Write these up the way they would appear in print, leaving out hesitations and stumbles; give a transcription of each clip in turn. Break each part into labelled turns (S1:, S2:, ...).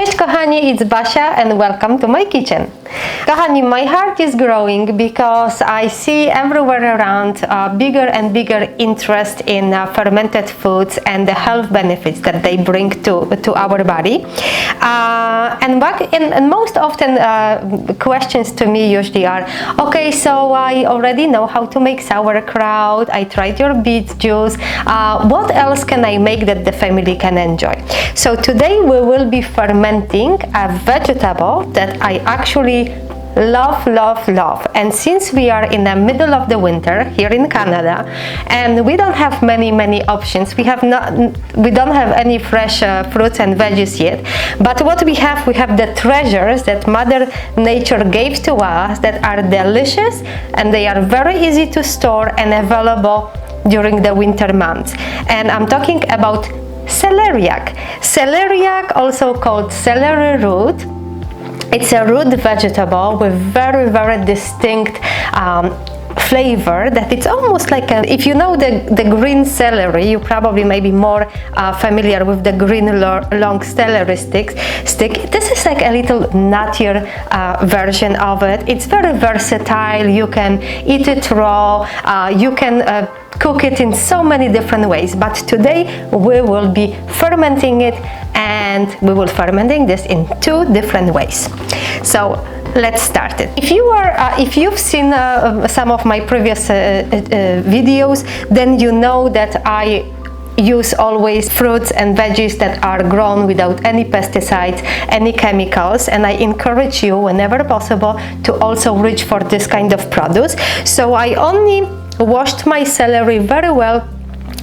S1: Cześć kochani, it's Basia and welcome to my kitchen. Kochani, my heart is growing because I see everywhere around bigger and bigger interest in fermented foods and the health benefits that they bring to our body. And most often questions to me usually are, okay, so I already know how to make sauerkraut, I tried your beet juice, what else can I make that the family can enjoy? So today we will be fermenting a vegetable that I actually love. And since we are in the middle of the winter here in Canada and we don't have many options, we don't have any fresh fruits and veggies yet, but what we have the treasures that Mother Nature gave to us that are delicious and they are very easy to store and available during the winter months. And I'm talking about celeriac. Celeriac, also called celery root. It's a root vegetable with very distinct flavor that it's almost like if you know the green celery, you probably may be more familiar with the green long celery stick. This is like a little nuttier version of it. It's very versatile. You can eat it raw, you can cook it in so many different ways, but today we will be fermenting it, and we will fermenting this in two different ways. So let's start it. If you've seen some of my previous videos, then you know that I use always fruits and veggies that are grown without any pesticides, any chemicals, and I encourage you whenever possible to also reach for this kind of produce. So I only washed my celery very well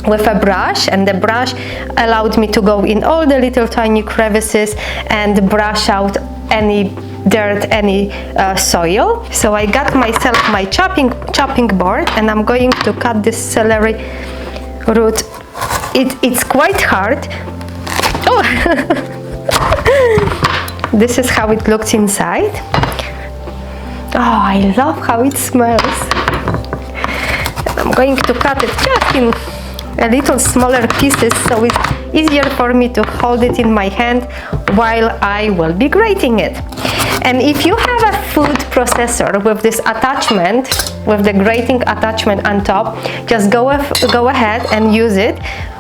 S1: with a brush, and the brush allowed me to go in all the little tiny crevices and brush out any dirt, any soil. So I got myself my chopping board and I'm going to cut this celery root. It's quite hard. Oh! This is how it looks inside. Oh, I love how it smells. I'm going to cut it just in a little smaller pieces so it's easier for me to hold it in my hand while I will be grating it. And if you have a food processor with this attachment, with the grating attachment on top, just go ahead and use it.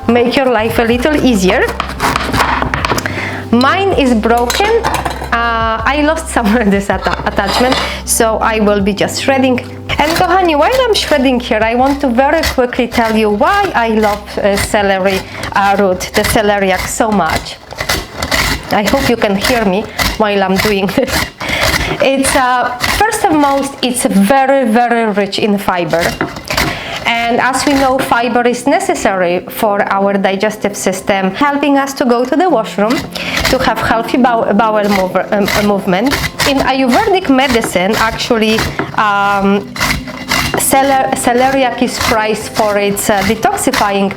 S1: Make your life a little easier. Mine is broken. I lost somewhere this attachment, so I will be just shredding. And kochani, while I'm shredding here, I want to very quickly tell you why I love celery root, the celeriac, so much. I hope you can hear me while I'm doing this. It's first and most, it's very rich in fiber. And as we know, fiber is necessary for our digestive system, helping us to go to the washroom, to have healthy bowel movement. In Ayurvedic medicine, actually, celeriac is prized for its detoxifying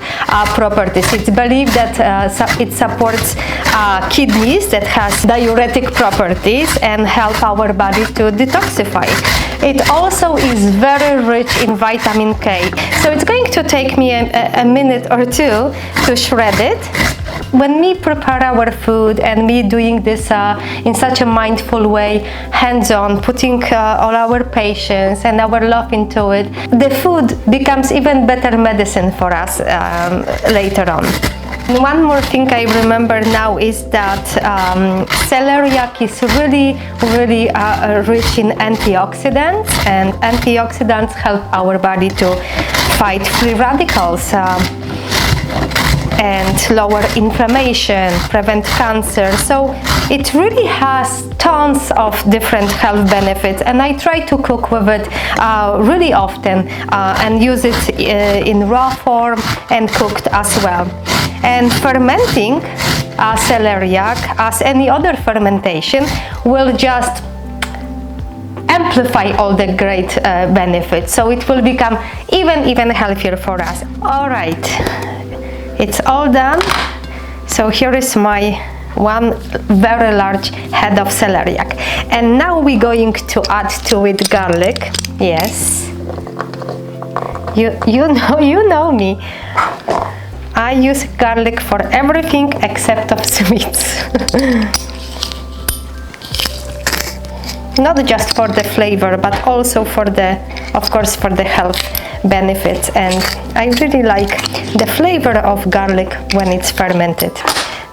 S1: properties. It's believed that it supports kidneys that has diuretic properties and help our body to detoxify. It also is very rich in vitamin K. So it's going to take me a minute or two to shred it. When we prepare our food and me doing this in such a mindful way, hands-on, putting all our patience and our love into it, the food becomes even better medicine for us later on. And one more thing I remember now is that celeriac is really rich in antioxidants, and antioxidants help our body to fight free radicals and lower inflammation, prevent cancer. So it really has tons of different health benefits, and I try to cook with it really often and use it in raw form and cooked as well. And fermenting celeriac, as any other fermentation, will just amplify all the great benefits. So it will become even healthier for us. All right. It's all done. So here is my one very large head of celeriac. And now we're going to add to it garlic. Yes. You know me. I use garlic for everything except of sweets. not just for the flavor, but also for the, of course, for the health benefits. And I really like the flavor of garlic when it's fermented.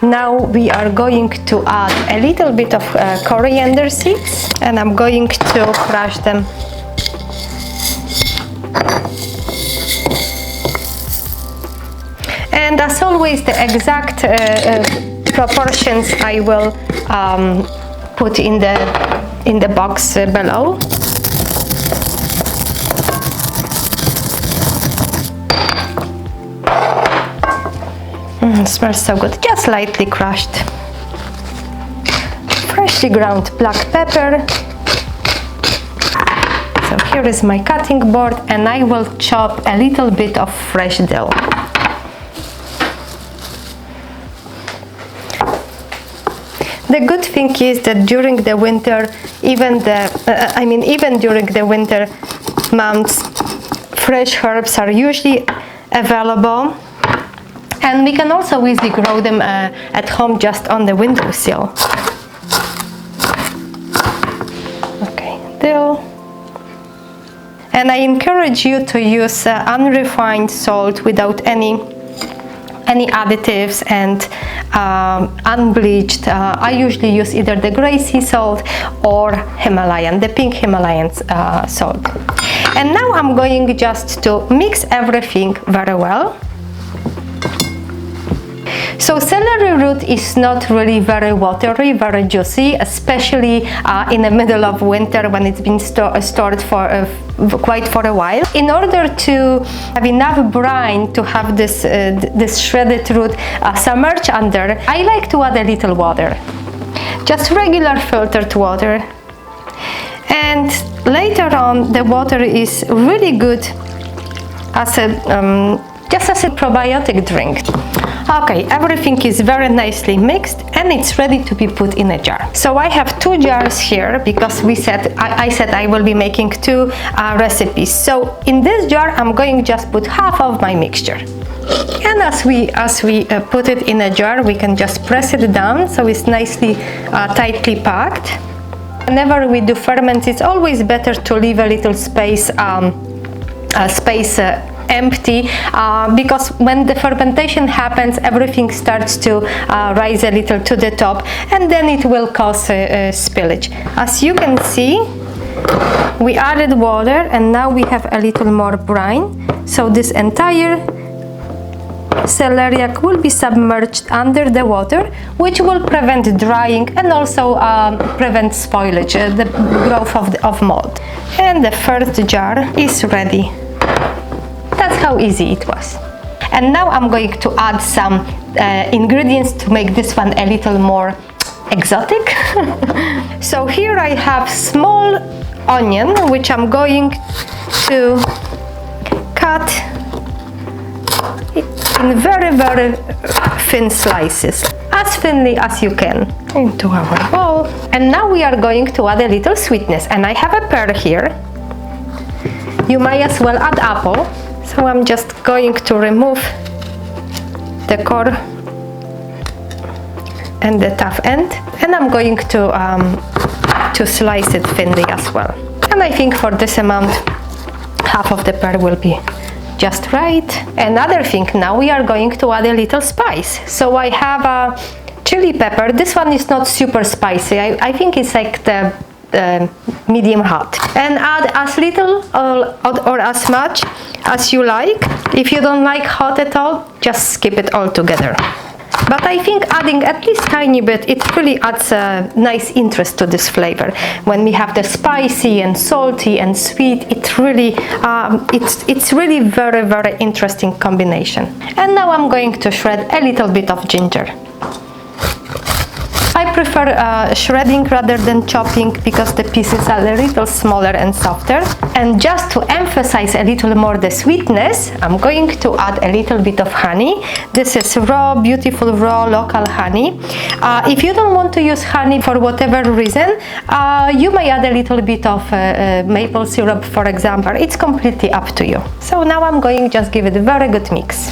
S1: Now we are going to add a little bit of coriander seeds, and I'm going to crush them. And as always, the exact proportions I will put in the box below. Smells so good. Just lightly crushed. Freshly ground black pepper. So here is my cutting board, and I will chop a little bit of fresh dill. The good thing is that during the winter, even during the winter months, fresh herbs are usually available, and we can also easily grow them at home just on the windowsill. Okay, dill. And I encourage you to use unrefined salt without any additives and unbleached. I usually use either the gray sea salt or Himalayan, the pink Himalayan salt. And now I'm going just to mix everything very well. So celery root is not really very watery, very juicy, especially in the middle of winter when it's been stored for quite for a while. In order to have enough brine to have this shredded root submerged under, I like to add a little water, just regular filtered water. And later on, the water is really good as just as a probiotic drink. Okay, everything is very nicely mixed and it's ready to be put in a jar. So I have 2 jars here because I said I will be making 2 recipes. So in this jar I'm going just put half of my mixture. And as we put it in a jar, we can just press it down so it's nicely tightly packed. Whenever we do ferment, it's always better to leave a little space empty, because when the fermentation happens, everything starts to rise a little to the top, and then it will cause spillage. As you can see, we added water and now we have a little more brine, so this entire celeriac will be submerged under the water, which will prevent drying and also prevent spoilage, the growth of mold. And the first jar is ready. That's how easy it was. And now I'm going to add some ingredients to make this one a little more exotic. So here I have small onion, which I'm going to cut in very, very thin slices, as thinly as you can, into our bowl. And now we are going to add a little sweetness, and I have a pear here. You may as well add apple. So I'm just going to remove the core and the tough end, and I'm going to slice it thinly as well. And I think for this amount, half of the pear will be just right. Another thing, now we are going to add a little spice. So I have a chili pepper. This one is not super spicy. I think it's like the medium hot, and add as little or as much as you like. If you don't like hot at all, just skip it altogether. But I think adding at least tiny bit, it really adds a nice interest to this flavor. When we have the spicy and salty and sweet, it really it's really very, very interesting combination. And now I'm going to shred a little bit of ginger. I prefer shredding rather than chopping because the pieces are a little smaller and softer. And just to emphasize a little more the sweetness, I'm going to add a little bit of honey. This is raw, beautiful, raw local honey. If you don't want to use honey for whatever reason, you may add a little bit of maple syrup, for example. It's completely up to you. So now I'm going to just give it a very good mix.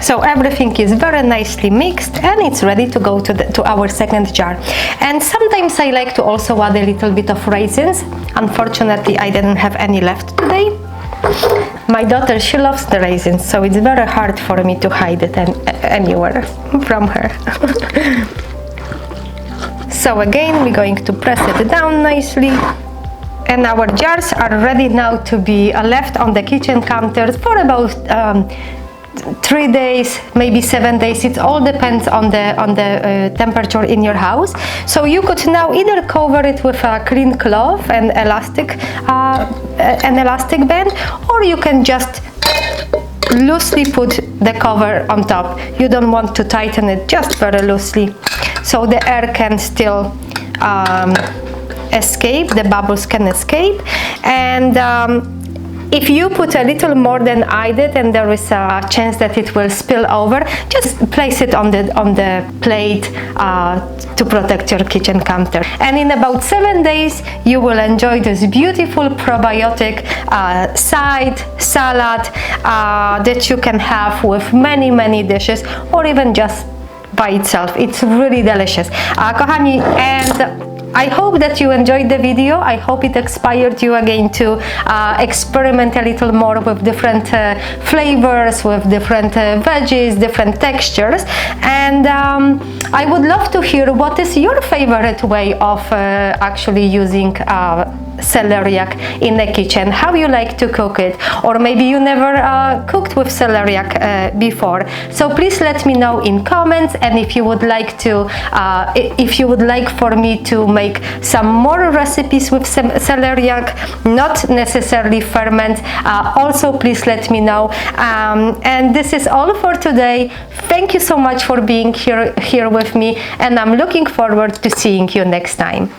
S1: So everything is very nicely mixed and it's ready to go to our second jar. And sometimes I like to also add a little bit of raisins. Unfortunately, I didn't have any left today. My daughter, she loves the raisins, so it's very hard for me to hide it anywhere from her. So again, we're going to press it down nicely. And our jars are ready now to be left on the kitchen counters for about 3 days, maybe 7 days. It all depends on the temperature in your house. So you could now either cover it with a clean cloth and elastic band, or you can just loosely put the cover on top. You don't want to tighten it, just very loosely, so the air can still escape, the bubbles can escape. And if you put a little more than I did and there is a chance that it will spill over, just place it on the plate to protect your kitchen counter. And in about 7 days you will enjoy this beautiful probiotic side salad that you can have with many dishes, or even just by itself. It's really delicious, kochani. And I hope that you enjoyed the video. I hope it inspired you again to experiment a little more with different flavors, with different veggies, different textures. And I would love to hear what is your favorite way of actually using celeriac in the kitchen, how you like to cook it, or maybe you never cooked with celeriac before. So please let me know in comments. And if you would like to for me to make some more recipes with celeriac, not necessarily ferment, also please let me know. And this is all for today. Thank you so much for being here with me, and I'm looking forward to seeing you next time.